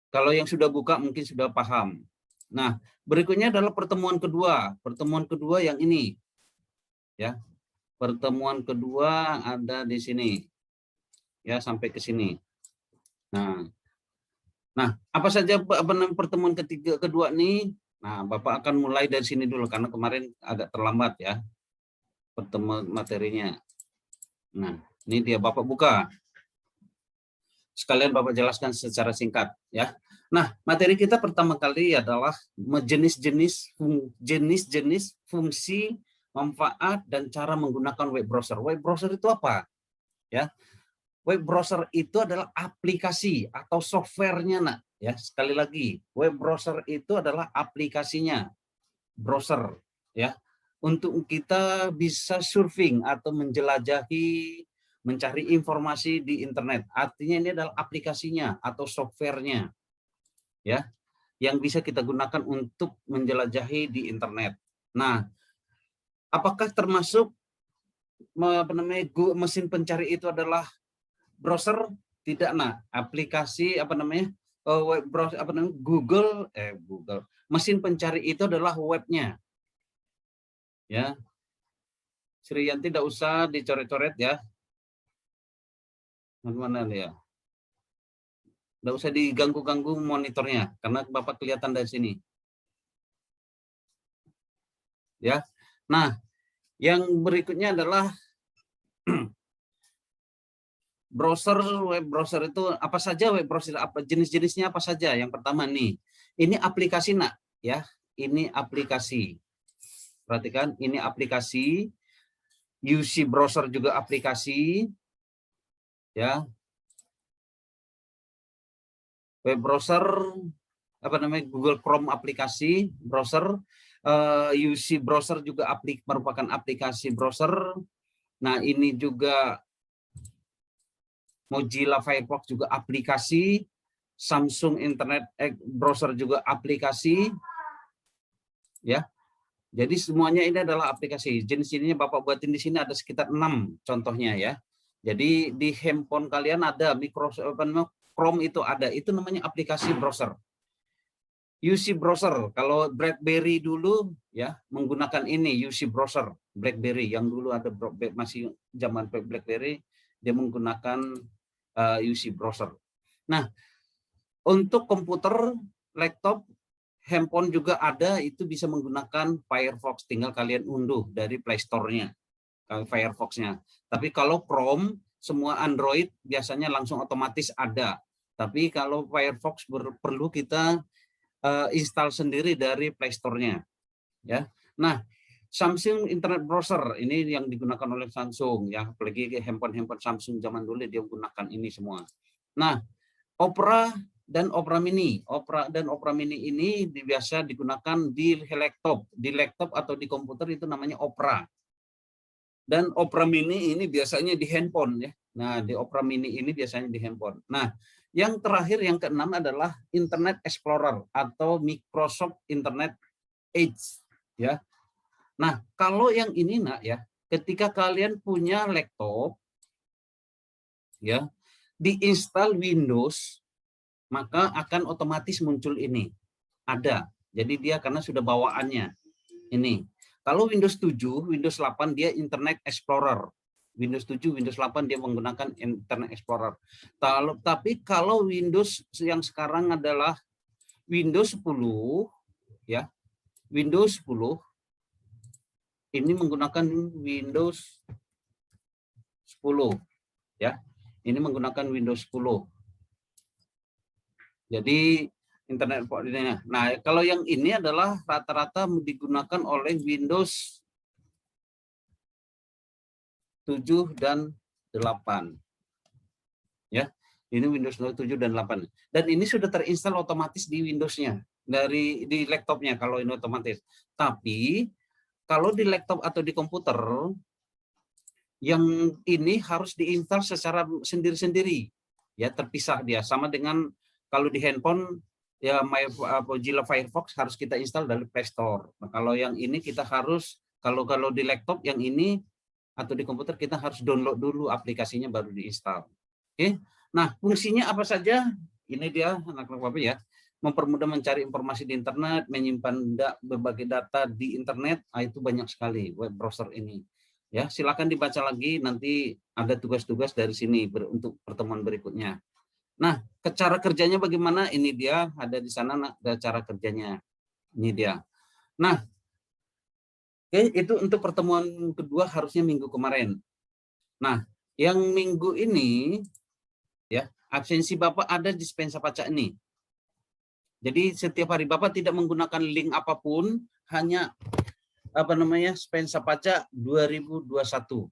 Kalau yang sudah buka mungkin sudah paham. Nah, berikutnya adalah pertemuan kedua. Pertemuan kedua yang ini. Ya. Pertemuan kedua ada di sini. Ya, sampai ke sini. Nah, apa saja pertemuan kedua nih? Nah, Bapak akan mulai dari sini dulu karena kemarin agak terlambat ya pertemuan materinya. Nah, ini dia Bapak buka. Sekalian Bapak jelaskan secara singkat ya. Nah, materi kita pertama kali adalah jenis-jenis fungsi, manfaat dan cara menggunakan web browser. Web browser itu apa? Ya. Web browser itu adalah aplikasi atau softwarenya, nak. Ya, sekali lagi, web browser itu adalah aplikasinya, browser, ya, untuk kita bisa surfing atau menjelajahi, mencari informasi di internet. Artinya ini adalah aplikasinya atau softwarenya, ya, yang bisa kita gunakan untuk menjelajahi di internet. Nah, apakah termasuk mesin pencari itu adalah browser? Tidak, nah, aplikasi web browser Google mesin pencari itu adalah webnya, ya. Sri Yanti tidak usah dicoret-coret ya, mana ya, tidak usah diganggu-ganggu monitornya karena Bapak kelihatan dari sini, ya. Nah, yang berikutnya adalah browser. Web browser itu apa saja? Web browser apa jenis-jenisnya apa saja? Yang pertama nih, ini aplikasi, nak, ya. Ini aplikasi. Perhatikan, ini aplikasi. UC browser juga aplikasi, ya. Web browser Google Chrome aplikasi browser, UC browser juga merupakan aplikasi browser. Nah, ini juga Mozilla Firefox juga aplikasi, Samsung Internet Browser juga aplikasi, ya. Jadi semuanya ini adalah aplikasi. Jenis-jenisnya Bapak buatin di sini ada sekitar 6 contohnya ya. Jadi di handphone kalian ada Chrome itu ada, itu namanya aplikasi browser. UC browser, kalau BlackBerry dulu ya menggunakan ini UC browser, BlackBerry yang dulu ada masih zaman BlackBerry, dia menggunakan UC browser. Nah, untuk komputer, laptop, handphone juga ada, itu bisa menggunakan Firefox, tinggal kalian unduh dari Play Store-nya, Firefox-nya. Tapi kalau Chrome, semua Android biasanya langsung otomatis ada. Tapi kalau Firefox perlu kita install sendiri dari Play Store-nya, ya. Nah, Samsung Internet Browser ini yang digunakan oleh Samsung, ya, apalagi handphone Samsung zaman dulu dia menggunakan ini semua. Nah, Opera dan Opera Mini, Opera Mini ini biasa digunakan di laptop atau di komputer, itu namanya Opera. Dan Opera Mini ini biasanya di handphone, ya. Nah, di Opera Mini ini biasanya di handphone. Nah, yang terakhir, yang keenam adalah Internet Explorer atau Microsoft Internet Edge, ya. Nah, kalau yang ini, nak, ya, ketika kalian punya laptop, ya, diinstal Windows, maka akan otomatis muncul ini. Ada. Jadi dia karena sudah bawaannya ini. Kalau Windows 7, Windows 8 dia Internet Explorer. Windows 7, Windows 8 dia menggunakan Internet Explorer. Tapi kalau Windows yang sekarang adalah Windows 10, ya. Windows 10 ini menggunakan Windows 10, ya. Ini menggunakan Windows 10. Jadi internet. Nah, kalau yang ini adalah rata-rata digunakan oleh Windows 7 dan 8. Ya. Ini Windows 7 dan 8. Dan ini sudah terinstal otomatis di Windows-nya, di laptopnya kalau ini otomatis. Tapi kalau di laptop atau di komputer, yang ini harus diinstal secara sendiri-sendiri, ya, terpisah dia. Sama dengan kalau di handphone, ya, Mozilla Firefox harus kita install dari Play Store. Nah, kalau yang ini kita harus, kalau di laptop yang ini atau di komputer kita harus download dulu aplikasinya baru diinstal. Oke. Nah, fungsinya apa saja? ini dia anak-anak Bapak ya, mempermudah mencari informasi di internet, menyimpan berbagai data di internet, itu banyak sekali web browser ini. Ya, silakan dibaca lagi, nanti ada tugas-tugas dari sini untuk pertemuan berikutnya. Nah, cara kerjanya bagaimana? Ini dia, ada di sana ada cara kerjanya. Ini dia. Nah, oke, itu untuk pertemuan kedua harusnya minggu kemarin. Nah, yang minggu ini ya, absensi Bapak ada di Spensa Pacak ini. Jadi setiap hari Bapak tidak menggunakan link apapun, hanya Spensa Pacak 2021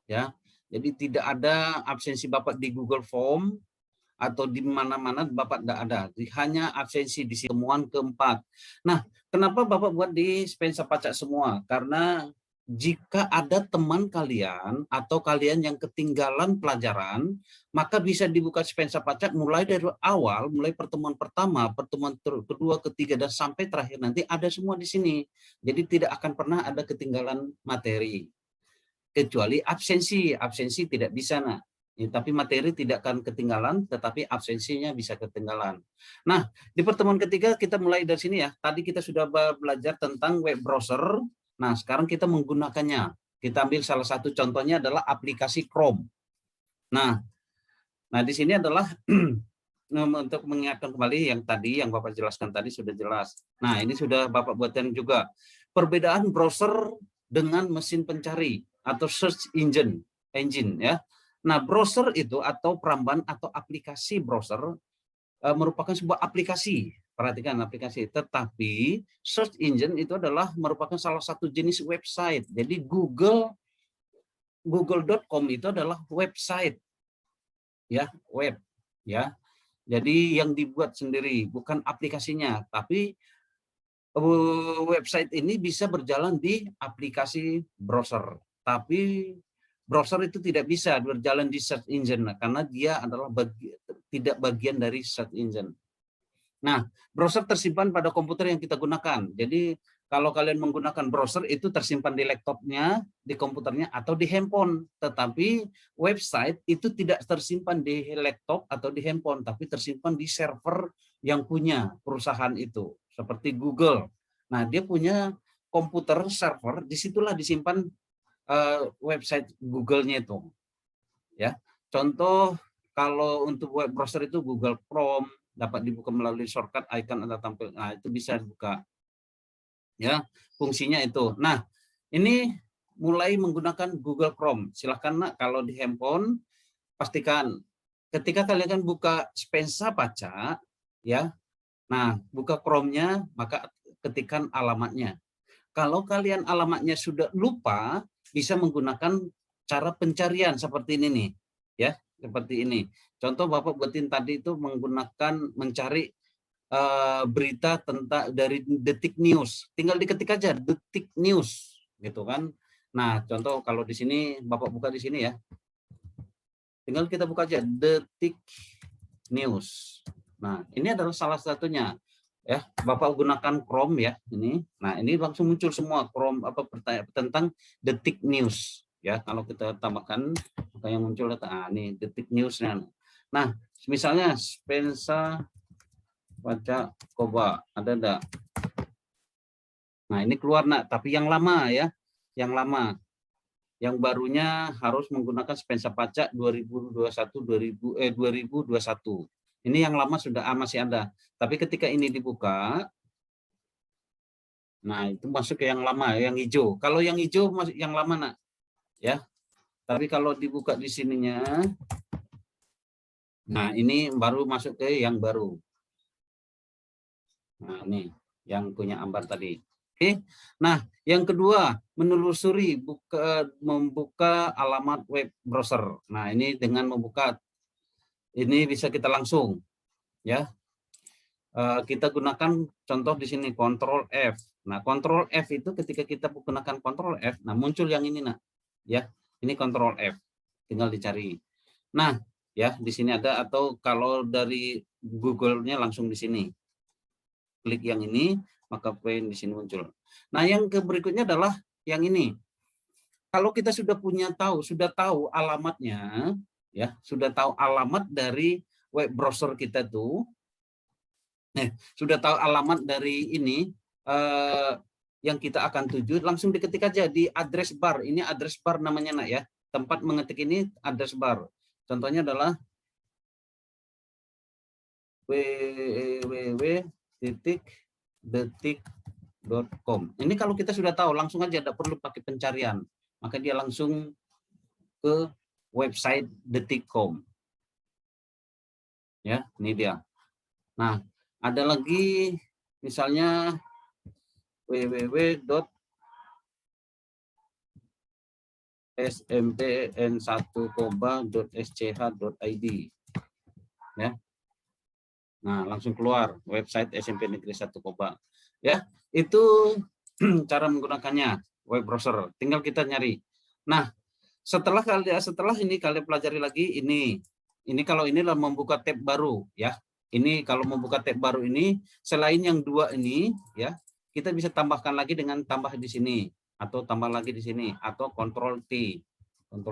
ya. Jadi tidak ada absensi Bapak di Google Form atau di mana-mana Bapak tidak ada. Hanya absensi di temuan keempat. Nah, kenapa Bapak buat di Spensa Pacak semua? Karena jika ada teman kalian atau kalian yang ketinggalan pelajaran, maka bisa dibuka Spensa Pacak mulai dari awal, mulai pertemuan pertama, pertemuan kedua, ketiga, dan sampai terakhir nanti ada semua di sini. Jadi tidak akan pernah ada ketinggalan materi. Kecuali absensi tidak bisa, nah. Ya, tapi materi tidak akan ketinggalan, tetapi absensinya bisa ketinggalan. Nah, di pertemuan ketiga kita mulai dari sini ya. Tadi kita sudah belajar tentang web browser. Nah, sekarang kita menggunakannya. Kita ambil salah satu contohnya adalah aplikasi Chrome. Nah di sini adalah untuk mengingatkan kembali yang tadi yang Bapak jelaskan tadi sudah jelas. Nah, ini sudah Bapak buatkan juga. Perbedaan browser dengan mesin pencari atau search engine ya. Nah, browser itu atau peramban atau aplikasi browser merupakan sebuah aplikasi. Perhatikan aplikasi. Tetapi search engine itu adalah merupakan salah satu jenis website. Jadi google.com itu adalah website ya, web ya. Jadi yang dibuat sendiri, bukan aplikasinya, tapi website ini bisa berjalan di aplikasi browser. Tapi browser itu tidak bisa berjalan di search engine karena dia adalah tidak bagian dari search engine. Nah, browser tersimpan pada komputer yang kita gunakan. Jadi kalau kalian menggunakan browser itu tersimpan di laptopnya, di komputernya, atau di handphone. Tetapi website itu tidak tersimpan di laptop atau di handphone, tapi tersimpan di server yang punya perusahaan itu. Seperti Google. Nah, dia punya komputer server, disitulah disimpan website Google-nya itu. Ya, contoh kalau untuk web browser itu Google Chrome, dapat dibuka melalui shortcut icon atau tampil. Nah, itu bisa dibuka. Ya, fungsinya itu. Nah, ini mulai menggunakan Google Chrome. Silahkan nak, kalau di handphone pastikan ketika kalian kan buka Spensa Pacak ya. Nah, buka Chrome-nya maka ketikkan alamatnya. Kalau kalian alamatnya sudah lupa, bisa menggunakan cara pencarian seperti ini nih. Ya, seperti ini. Contoh Bapak buatin tadi itu menggunakan mencari berita tentang dari Detik News. Tinggal diketik aja Detik News gitu kan. Nah, contoh kalau di sini Bapak buka di sini ya. Tinggal kita buka aja Detik News. Nah, ini adalah salah satunya. Ya, Bapak gunakan Chrome ya ini. Nah, ini langsung muncul semua Chrome tentang Detik News ya. Kalau kita tambahkan maka yang muncul data ini Detik News-nya. Nah, misalnya Spensa Pacak Koba ada enggak? Nah, ini keluar nak, tapi yang lama ya. Yang lama. Yang barunya harus menggunakan Spensa Pacak 2021 2021. Ini yang lama sudah masih ada. Tapi ketika ini dibuka, nah itu masuk ke yang lama, yang hijau. Kalau yang hijau masuk yang lama nak, ya. Tapi kalau dibuka di sininya, nah ini baru masuk ke yang baru. Nah ini yang punya ambar tadi. Oke. Nah yang kedua menelusuri membuka alamat web browser. Nah ini dengan membuka ini bisa kita langsung ya. Kita gunakan contoh di sini Ctrl F. Nah, Ctrl F itu ketika kita gunakan Ctrl F, nah muncul yang ini nak. Ya, ini Ctrl F. Tinggal dicari. Nah, ya di sini ada atau kalau dari Google-nya langsung di sini. Klik yang ini, maka poin di sini muncul. Nah, yang berikutnya adalah yang ini. Kalau kita sudah tahu alamatnya, ya, sudah tahu alamat dari web browser kita tuh, sudah tahu alamat dari ini yang kita akan tuju, langsung diketik aja di address bar. Ini address bar namanya nak ya. Tempat mengetik ini address bar. Contohnya adalah www.detik.com. Ini kalau kita sudah tahu, langsung aja, tidak perlu pakai pencarian. Maka dia langsung ke website detik.com. Ya, ini dia. Nah, ada lagi misalnya www.smpn1koba.sch.id. Ya. Nah, langsung keluar website SMP Negeri 1 Koba. Ya, itu cara menggunakannya, web browser. Tinggal kita nyari. Nah, setelah ini kalian pelajari lagi ini. Ini kalau inilah membuka tab baru ya. Ini kalau membuka tab baru ini, selain yang dua ini ya, kita bisa tambahkan lagi dengan tambah di sini atau tambah lagi di sini atau Ctrl T.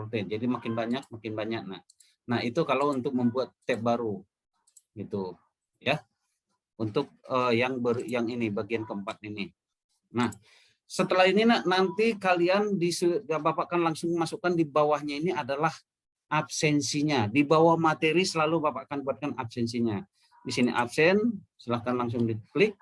Jadi makin banyak. Nah, itu kalau untuk membuat tab baru gitu ya, untuk yang ini bagian keempat ini. Nah, setelah ini nanti kalian Bapak kan langsung masukkan di bawahnya ini adalah absensinya. Di bawah materi selalu Bapak akan buatkan absensinya. Di sini absen, silahkan langsung diklik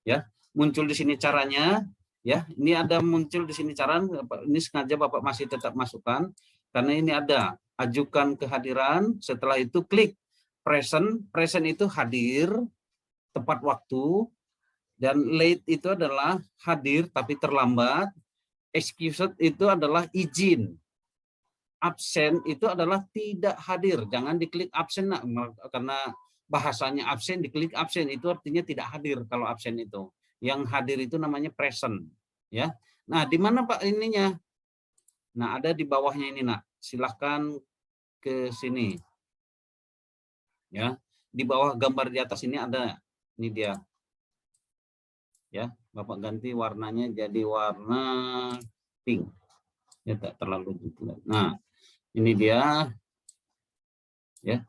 ya. Muncul di sini caranya ya. Ini ada muncul di sini cara, ini sengaja Bapak masih tetap masukkan karena ini ada ajukan kehadiran, setelah itu klik present itu hadir tepat waktu, dan late itu adalah hadir tapi terlambat, excused itu adalah izin, absen itu adalah tidak hadir. Jangan diklik absen karena bahasanya absen, diklik absen itu artinya tidak hadir. Kalau absen itu, yang hadir itu namanya present ya. Nah, di mana Pak ininya? Nah, ada di bawahnya ini nak, silahkan ke sini ya. Di bawah gambar di atas ini ada, ini dia ya. Bapak ganti warnanya jadi warna pink ya, tak terlalu gitu. Nah, ini dia ya.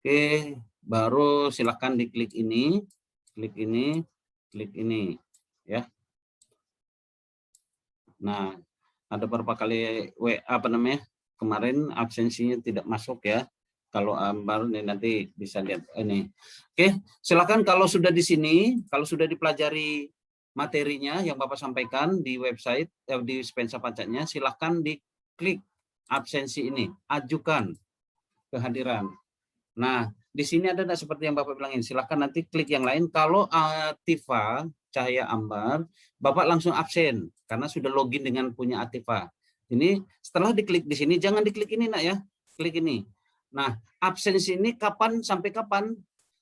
Oke, baru silahkan diklik ini, klik ini ya. Nah, ada beberapa kali kemarin absensinya tidak masuk ya. Kalau baru nanti bisa lihat ini. Oke, silakan kalau sudah di sini, kalau sudah dipelajari materinya yang Bapak sampaikan di website di Spensa pajaknya, silahkan diklik absensi ini, ajukan kehadiran. Nah, di sini ada seperti yang Bapak bilangin, silahkan nanti klik yang lain. Kalau Ativa Cahaya Ambar, Bapak langsung absen karena sudah login dengan punya Ativa. Ini setelah diklik di sini, jangan diklik ini nak ya, klik ini. Nah, absensi ini kapan sampai kapan?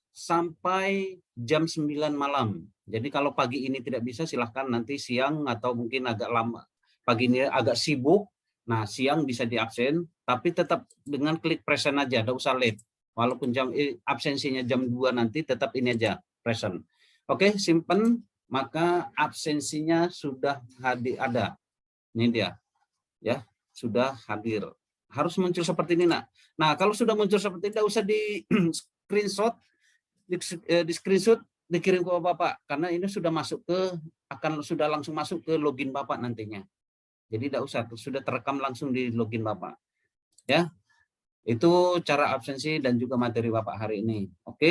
Sampai jam 9 malam. Jadi kalau pagi ini tidak bisa, silahkan nanti siang atau mungkin agak lama. Pagi ini agak sibuk, nah siang bisa diabsen, tapi tetap dengan klik present aja, tidak usah late. Walaupun absensinya jam 2 nanti, tetap ini aja, present. Oke, simpen, maka absensinya sudah ada. Ini dia, ya, sudah hadir. Harus muncul seperti ini nak. Nah, kalau sudah muncul seperti ini, tidak usah di screenshot, dikirim ke Bapak, karena ini sudah masuk sudah langsung masuk ke login Bapak nantinya. Jadi tidak usah, sudah terekam langsung di login Bapak. Ya, itu cara absensi dan juga materi Bapak hari ini. Oke.